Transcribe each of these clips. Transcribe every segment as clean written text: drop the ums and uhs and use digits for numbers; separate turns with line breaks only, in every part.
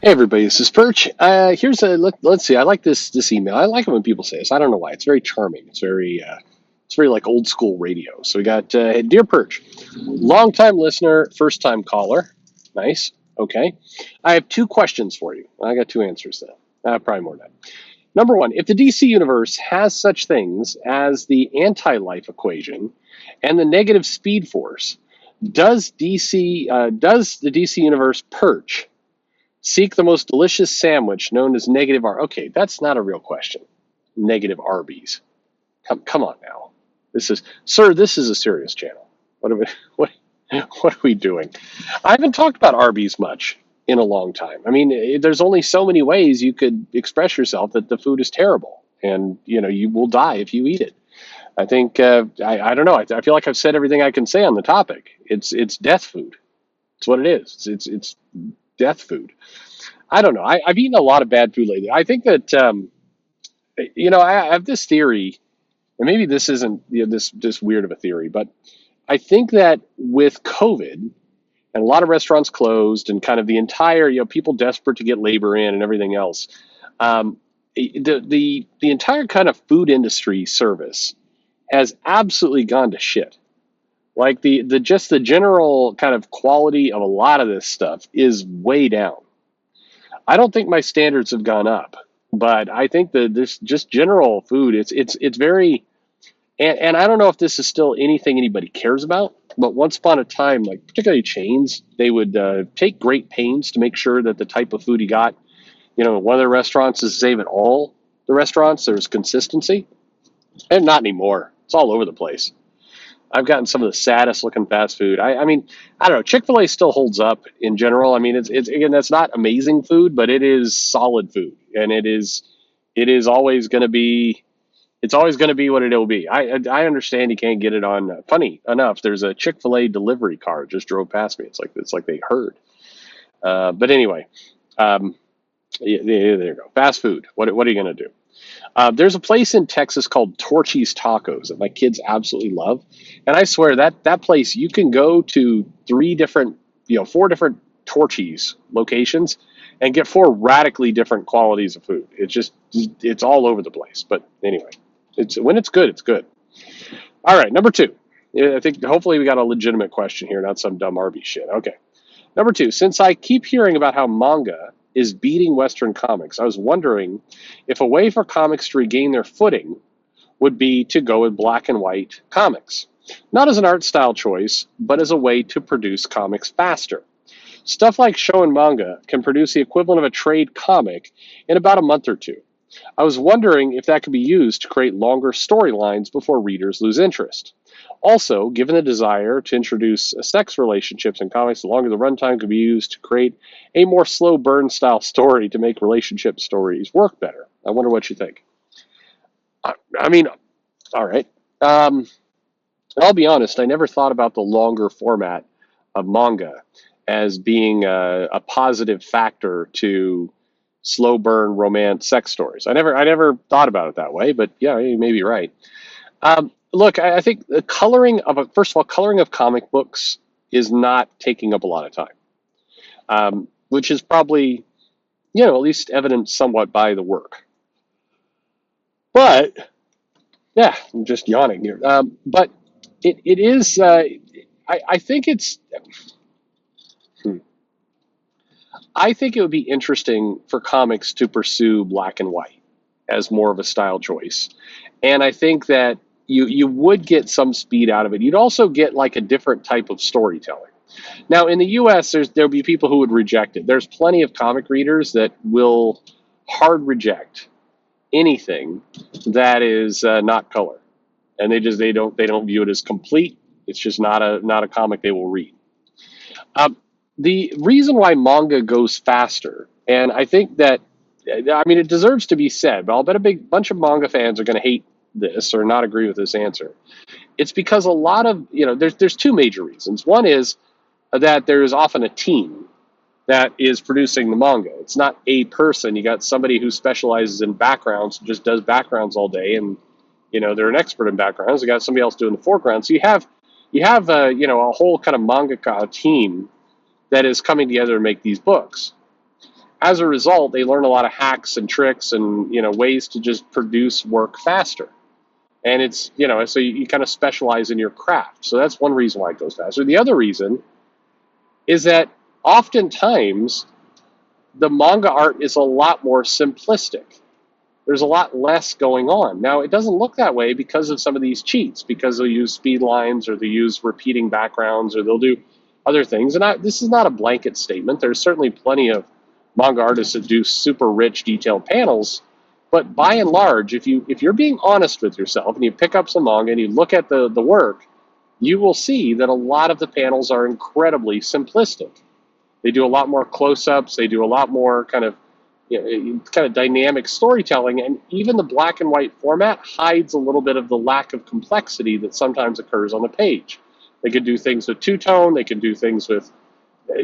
Hey everybody, this is Perch. Let's see. I like this email. I like it when people say this. I don't know why. It's very charming. It's very like old school radio. So we got Dear Perch, long time listener, first time caller. Nice. Okay. I have two questions for you. I got two answers then. Probably more than that. Number one, if the DC universe has such things as the anti-life equation and the negative speed force, does the DC universe Perch seek the most delicious sandwich known as negative R? Okay, that's not a real question. Negative Arby's. Come on now. This is a serious channel. What are we, what, what are we doing? I haven't talked about Arby's much in a long time. I mean, there's only so many ways you could express yourself that the food is terrible, and you will die if you eat it. I think I don't know. I feel like I've said everything I can say on the topic. It's death food. It's what it is. It's death food. I don't know. I've eaten a lot of bad food lately. I think that I have this theory, and maybe this isn't this weird of a theory, but I think that with COVID and a lot of restaurants closed and kind of the entire people desperate to get labor in and everything else, the entire kind of food industry service has absolutely gone to shit. Like the general kind of quality of a lot of this stuff is way down. I don't think my standards have gone up, but I think that this just general food, it's very, and I don't know if this is still anything anybody cares about, but once upon a time, like particularly chains, they would take great pains to make sure that the type of food you got, one of the restaurants is save at all the restaurants, there's consistency, and not anymore. It's all over the place. I've gotten some of the saddest looking fast food. I mean, I don't know. Chick-fil-A still holds up in general. I mean, it's again, that's not amazing food, but it is solid food, and it is always going to be. It's always going to be what it will be. I understand you can't get it on. Funny enough, there's a Chick-fil-A delivery car just drove past me. It's like they heard. But anyway, yeah, there you go. Fast food. What are you going to do? There's a place in Texas called Torchy's Tacos that my kids absolutely love, and I swear that place you can go to four different Torchy's locations and get four radically different qualities of food. It's all over the place. But anyway, when it's good, it's good. All right, number two. Yeah, I think hopefully we got a legitimate question here, not some dumb Arby shit. Okay. Number two, since I keep hearing about how manga is beating Western comics, I was wondering if a way for comics to regain their footing would be to go with black and white comics. Not as an art style choice, but as a way to produce comics faster. Stuff like Shonen Manga can produce the equivalent of a trade comic in about a month or two. I was wondering if that could be used to create longer storylines before readers lose interest. Also, given the desire to introduce sex relationships in comics, the longer the runtime could be used to create a more slow burn style story to make relationship stories work better. I wonder what you think. I mean, all right. I'll be honest, I never thought about the longer format of manga as being a positive factor to slow burn romance sex stories. I never thought about it that way, but yeah, you may be right. Look, I think the first of all, coloring of comic books is not taking up a lot of time, which is probably, at least evident somewhat by the work. But yeah, I'm just yawning here. But it is. I think it's. I think it would be interesting for comics to pursue black and white as more of a style choice, and I think that you would get some speed out of it. You'd also get like a different type of storytelling. Now, in the U.S., there'll be people who would reject it. There's plenty of comic readers that will hard reject anything that is not color, and they don't view it as complete. It's just not a comic they will read. The reason why manga goes faster, and I think that, I mean, it deserves to be said, but I'll bet a big bunch of manga fans are going to hate this or not agree with this answer. It's because a lot of, there's two major reasons. One is that there is often a team that is producing the manga. It's not a person. You got somebody who specializes in backgrounds, just does backgrounds all day, and they're an expert in backgrounds. You got somebody else doing the foreground. So you have a whole kind of mangaka team that is coming together to make these books. As a result, they learn a lot of hacks and tricks and ways to just produce work faster. And it's so you kind of specialize in your craft. So that's one reason why it goes faster. The other reason is that oftentimes the manga art is a lot more simplistic. There's a lot less going on. Now, it doesn't look that way because of some of these cheats, because they'll use speed lines or they use repeating backgrounds or they'll do other things. And this is not a blanket statement. There's certainly plenty of manga artists that do super rich, detailed panels. But by and large, if you're being honest with yourself and you pick up some manga and you look at the work, you will see that a lot of the panels are incredibly simplistic. They do a lot more close-ups. They do a lot more kind of dynamic storytelling, and even the black and white format hides a little bit of the lack of complexity that sometimes occurs on the page. They can do things with two-tone. They can do things with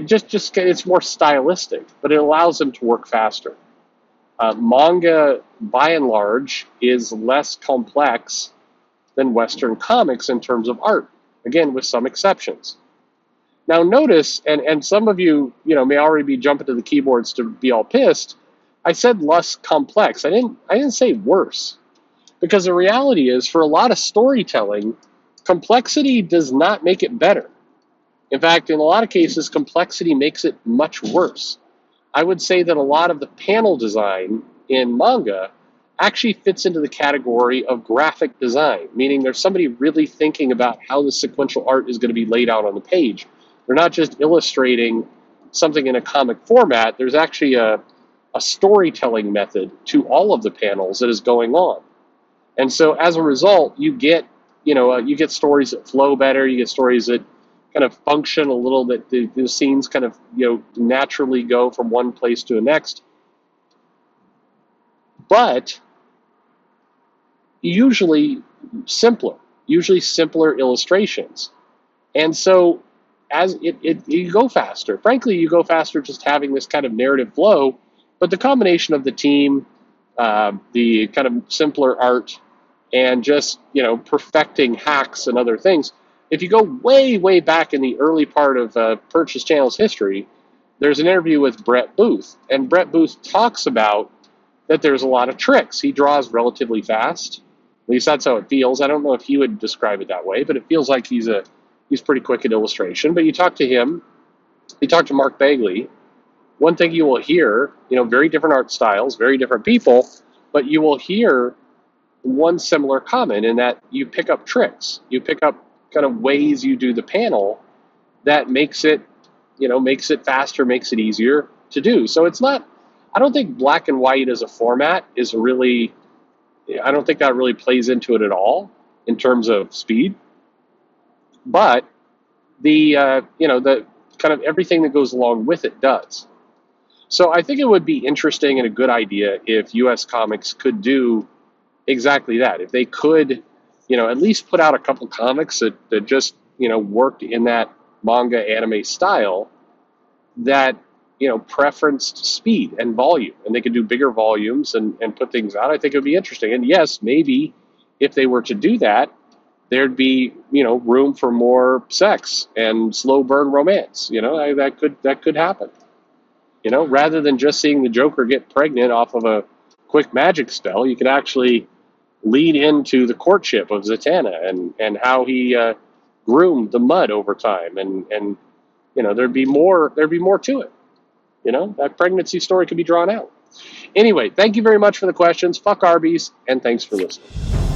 just it's more stylistic, but it allows them to work faster. Manga, by and large, is less complex than Western comics in terms of art, again, with some exceptions. Now notice, and some of you, may already be jumping to the keyboards to be all pissed, I said less complex. I didn't say worse. Because the reality is, for a lot of storytelling, complexity does not make it better. In fact, in a lot of cases, complexity makes it much worse. I would say that a lot of the panel design in manga actually fits into the category of graphic design, meaning there's somebody really thinking about how the sequential art is going to be laid out on the page. They're not just illustrating something in a comic format. There's actually a storytelling method to all of the panels that is going on. And so as a result, you get stories that flow better. You get stories that kind of function a little bit. The scenes kind of naturally go from one place to the next. But usually simpler illustrations. And so as you go faster. Frankly, you go faster just having this kind of narrative flow, but the combination of the team, the kind of simpler art, and just perfecting hacks and other things. If you go way back in the early part of Perch's channel's history, there's an interview with Brett Booth, and Brett Booth talks about that there's a lot of tricks. He draws relatively fast. At least that's how it feels. I don't know if he would describe it that way, but it feels like he's pretty quick at illustration. But you talk to him, you talk to Mark Bagley, one thing you will hear, very different art styles, very different people, but you will hear one similar comment in that you pick up tricks. You pick up kind of ways you do the panel that makes it faster, makes it easier to do. So it's not, I don't think black and white as a format is really, I don't think that really plays into it at all in terms of speed. But the kind of everything that goes along with it does. So I think it would be interesting and a good idea if U.S. Comics could do exactly that. If they could, at least put out a couple comics that just, worked in that manga anime style that, preferenced speed and volume, and they could do bigger volumes and put things out. I think it would be interesting. And yes, maybe if they were to do that, there'd be, room for more sex and slow burn romance. That could happen. Rather than just seeing the Joker get pregnant off of a quick magic spell, you could actually lead into the courtship of Zatanna and how he groomed the mud over time, and there'd be more to it. That pregnancy story could be drawn out. Anyway, thank you very much for the questions. Fuck Arby's, and thanks for listening.